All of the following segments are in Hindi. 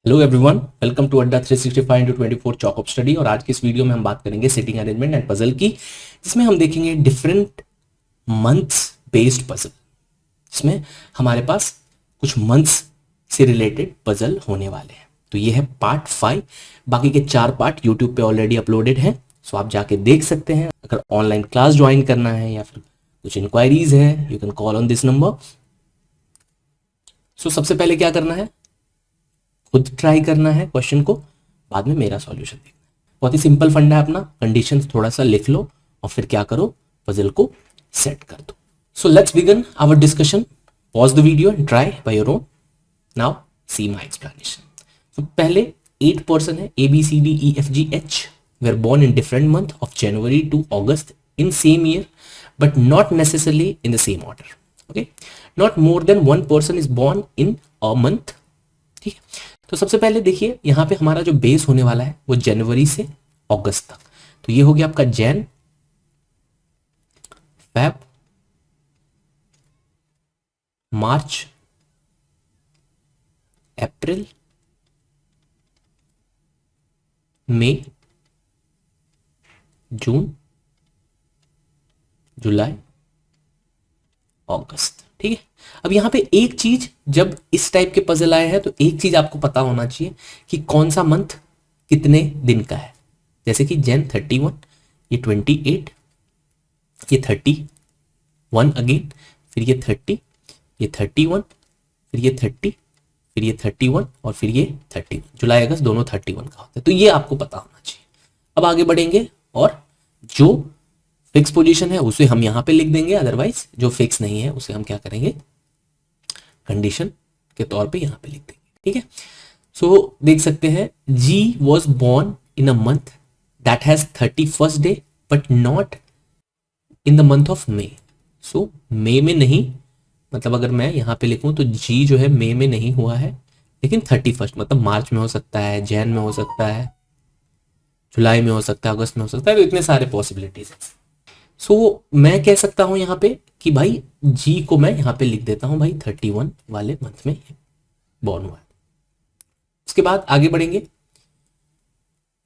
हेलो एवरीवन, वेलकम टू अड्डा 365 इंटू 24 चॉक ऑफ स्टडी। और आज की इस वीडियो में हम बात करेंगे सिटिंग अरेंजमेंट एंड पजल की, जिसमें हम देखेंगे डिफरेंट मंथ्स बेस्ड पजल। इसमें हमारे पास कुछ मंथ्स से रिलेटेड पजल होने वाले हैं। तो ये है पार्ट 5। बाकी के 4 पार्ट यूट्यूब पे ऑलरेडी अपलोडेड हैं, सो आप जाके देख सकते हैं। अगर ऑनलाइन क्लास ज्वाइन करना है या फिर कुछ इंक्वायरीज है, you can call on this number. So सबसे पहले क्या करना है, खुद ट्राई करना है क्वेश्चन को, बाद में मेरा सॉल्यूशन देखना है। बहुत ही सिंपल फंडा है अपना। कंडीशंस थोड़ा सा लिख लो और फिर क्या करो, पजल को सेट कर दो। So let's begin our discussion. Pause the video and try by your own. Now see my explanation. तो पहले 8 पर्सन है, A B C D E F G H, they are born in different month of January to August in same year but not necessarily in the same order. Okay, not more than 1 person is born in a month. ठीक है, तो सबसे पहले देखिए यहाँ पे हमारा जो बेस होने वाला है वो जनवरी से अगस्त तक। तो ये हो गया आपका जैन, फेब, मार्च, अप्रैल, मई, जून, जुलाई, अगस्त। ठीक है, अब यहां पे एक चीज, जब इस टाइप के पजल आए हैं तो एक चीज आपको पता होना चाहिए कि कौन सा मंथ कितने दिन का है। जैसे कि जैन 31, ये 28, ये 31 अगेन, फिर ये 30, ये 31, फिर ये 30, फिर ये 31 और फिर ये 31। जुलाई अगस्त दोनों 31 का होता है, तो ये आपको पता होना चाहिए। अब आगे बढ़ेंगे और जो फिक्स पोजीशन है उसे हम यहां पे लिख देंगे, अदरवाइज जो फिक्स नहीं है उसे हम क्या करेंगे, कंडीशन के तौर पे यहां पे लिख देंगे। ठीक है, सो देख सकते हैं G was born in a month that has 31st day but not in the month of May. So May में नहीं, मतलब अगर मैं यहां पे लिखूं तो जी जो है मे में नहीं हुआ है, लेकिन 31st मतलब मार्च में हो सकता है, जैन में हो सकता है, जुलाई में हो सकता है, अगस्त में हो सकता है। तो इतने सारे पॉसिबिलिटीज है। सो मैं कह सकता हूं यहां पे कि भाई जी को मैं यहां पे लिख देता हूं भाई 31 वाले मंथ में बॉर्न हुआ है। उसके बाद आगे बढ़ेंगे।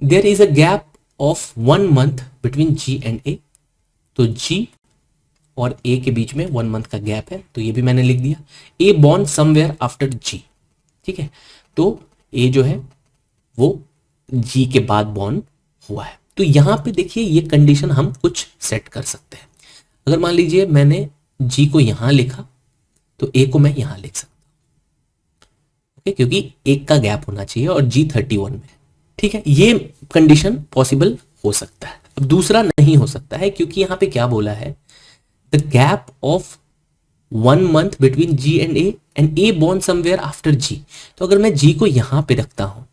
There is a gap of 1 month between G and A. तो जी और ए के बीच में 1 मंथ का गैप है, तो ये भी मैंने लिख दिया। ए बॉर्न समवेयर आफ्टर जी। ठीक है, तो ए जो है वो जी के बाद बॉर्न हुआ है। तो यहां पे देखिए ये कंडीशन हम कुछ सेट कर सकते हैं। अगर मान लीजिए मैंने जी को यहां लिखा तो ए को मैं यहां लिख सकता हूं। ओके, क्योंकि एक का गैप होना चाहिए और जी 31 में। ठीक है, ये कंडीशन पॉसिबल हो सकता है। अब दूसरा नहीं हो सकता है, क्योंकि यहां पे क्या बोला है, the gap of 1 month between G and A born somewhere after G. तो अगर मैं जी को यहां पे रखता हूं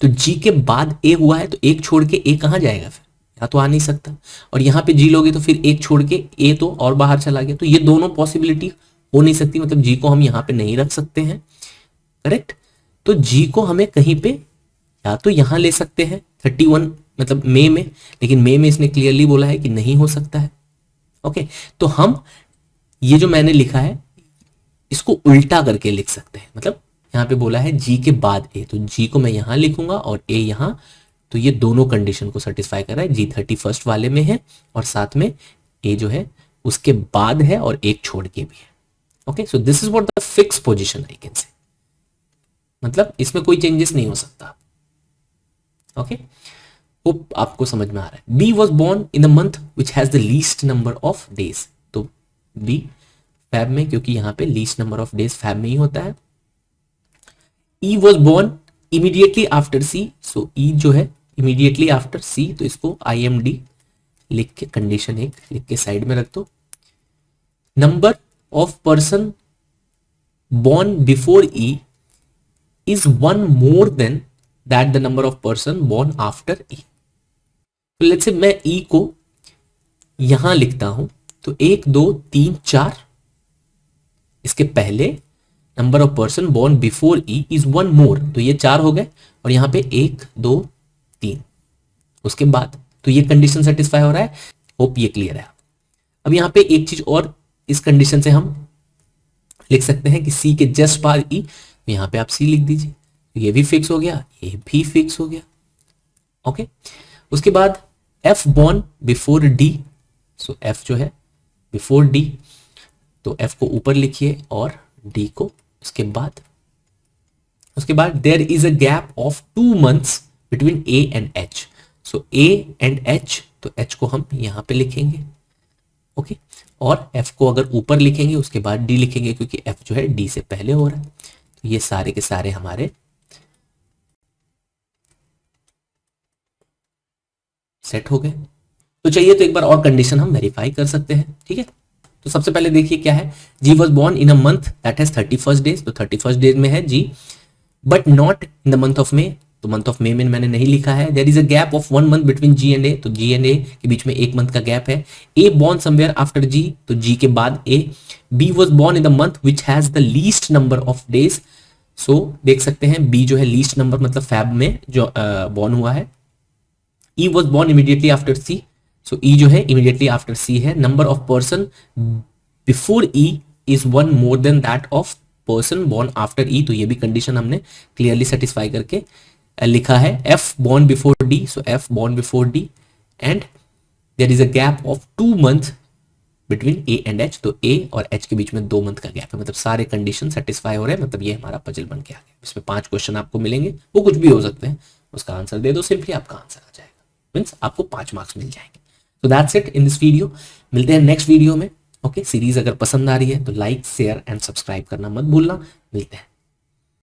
तो जी के बाद ए हुआ है, तो एक छोड़ के ए कहां जाएगा, फिर या तो आ नहीं सकता। और यहां पे जी लोगे तो फिर एक छोड़ के ए तो और बाहर चला गया, तो ये दोनों पॉसिबिलिटी हो नहीं सकती। मतलब जी को हम यहां पे नहीं रख सकते हैं, करेक्ट। तो जी को हमें कहीं पे या तो यहां ले सकते हैं 31 मतलब मई में, लेकिन मई में इसने क्लियरली बोला है कि नहीं हो सकता है। ओके, तो हम ये जो मैंने लिखा है इसको उल्टा करके लिख सकते हैं। मतलब यहां पे बोला है जी के बाद ए, तो जी को मैं यहां लिखूंगा और ए यहां। तो ये दोनों कंडीशन को सेटिस्फाई कर रहा है। जी 31st वाले में है और साथ में ए जो है उसके बाद है और एक छोड़ के भी है। Okay, so this is what the fix position I can say. मतलब इसमें कोई चेंजेस नहीं हो सकता। ओके, होप आपको समझ में आ रहा है। B was born in the month which has the least number of days. तो बी फैब में, क्योंकि यहां पे least number of days Feb में ही होता है। E was born immediately after C. So E जो है इमीडिएटली आफ्टर सी, तो इसको आई एम डी लिख के कंडीशन एक लिख के साइड में रख दो। Number of person born before E is 1 more than that the number of person born after E। तो लेट्स से मैं E को यहां लिखता हूं तो 1 2 3 4 इसके पहले number of person born before E is 1 more, तो ये 4 हो गए। और यहां पे 1 2 3 उसके बाद, तो ये कंडीशन सेटिस्फाई हो रहा है। होप ये क्लियर है। अब यहां पे एक चीज और इस कंडीशन से हम लिख सकते हैं कि सी के जस्ट बाद ई, यहां पे आप सी लिख दीजिए। ये भी फिक्स हो गया, ये भी फिक्स हो गया। ओके, उसके बाद F born before D, so F जो है बिफोर डी, तो एफ को ऊपर लिखिए और डी को उसके बाद there is a gap of 2 months between A and H, so A and H, तो एच को हम यहां पे लिखेंगे। ओके, और एफ को अगर ऊपर लिखेंगे उसके बाद डी लिखेंगे, क्योंकि एफ जो है डी से पहले हो रहा है। तो ये सारे के सारे हमारे सेट हो गए। तो चाहिए तो एक बार और कंडीशन हम वेरीफाई कर सकते हैं, ठीक है। तो सबसे पहले देखिए क्या है, G was born in a month that has 31 days, तो 31 डेज में है G, but not in the month of May, तो मंथ ऑफ मे में मैंने नहीं लिखा है। There is a gap of 1 month between G and A, तो जी एंड ए के बीच में 1 month का गैप है। A born somewhere after G, तो जी के बाद A. B was born in the month which has the least number of days, so देख सकते हैं बी जो है लीस्ट नंबर मतलब फैब में जो बॉर्न हुआ है। E was born immediately after C, so E जो है इमीडिएटली आफ्टर सी है। Number of person before E is 1 more than that of person born after E, तो ये भी कंडीशन हमने क्लियरली सेटिस्फाई करके लिखा है। F born before D, so F born before D, and there is a gap of 2 months between A and H, तो ए और एच के बीच में 2 month का गैप है। मतलब सारे कंडीशन सेटिस्फाई हो रहे हैं, मतलब ये हमारा पजल बन के आ गया। इसमें 5 क्वेश्चन आपको मिलेंगे, वो कुछ भी हो सकते हैं, उसका आंसर दे दो सिंपली, आपका आंसर आ जाएगा, मीन्स आपको 5 मार्क्स मिल जाएंगे। तो that's it in this video, मिलते हैं नेक्स्ट वीडियो में। ओके, सीरीज अगर पसंद आ रही है तो लाइक शेयर एंड सब्सक्राइब करना मत भूलना। मिलते हैं।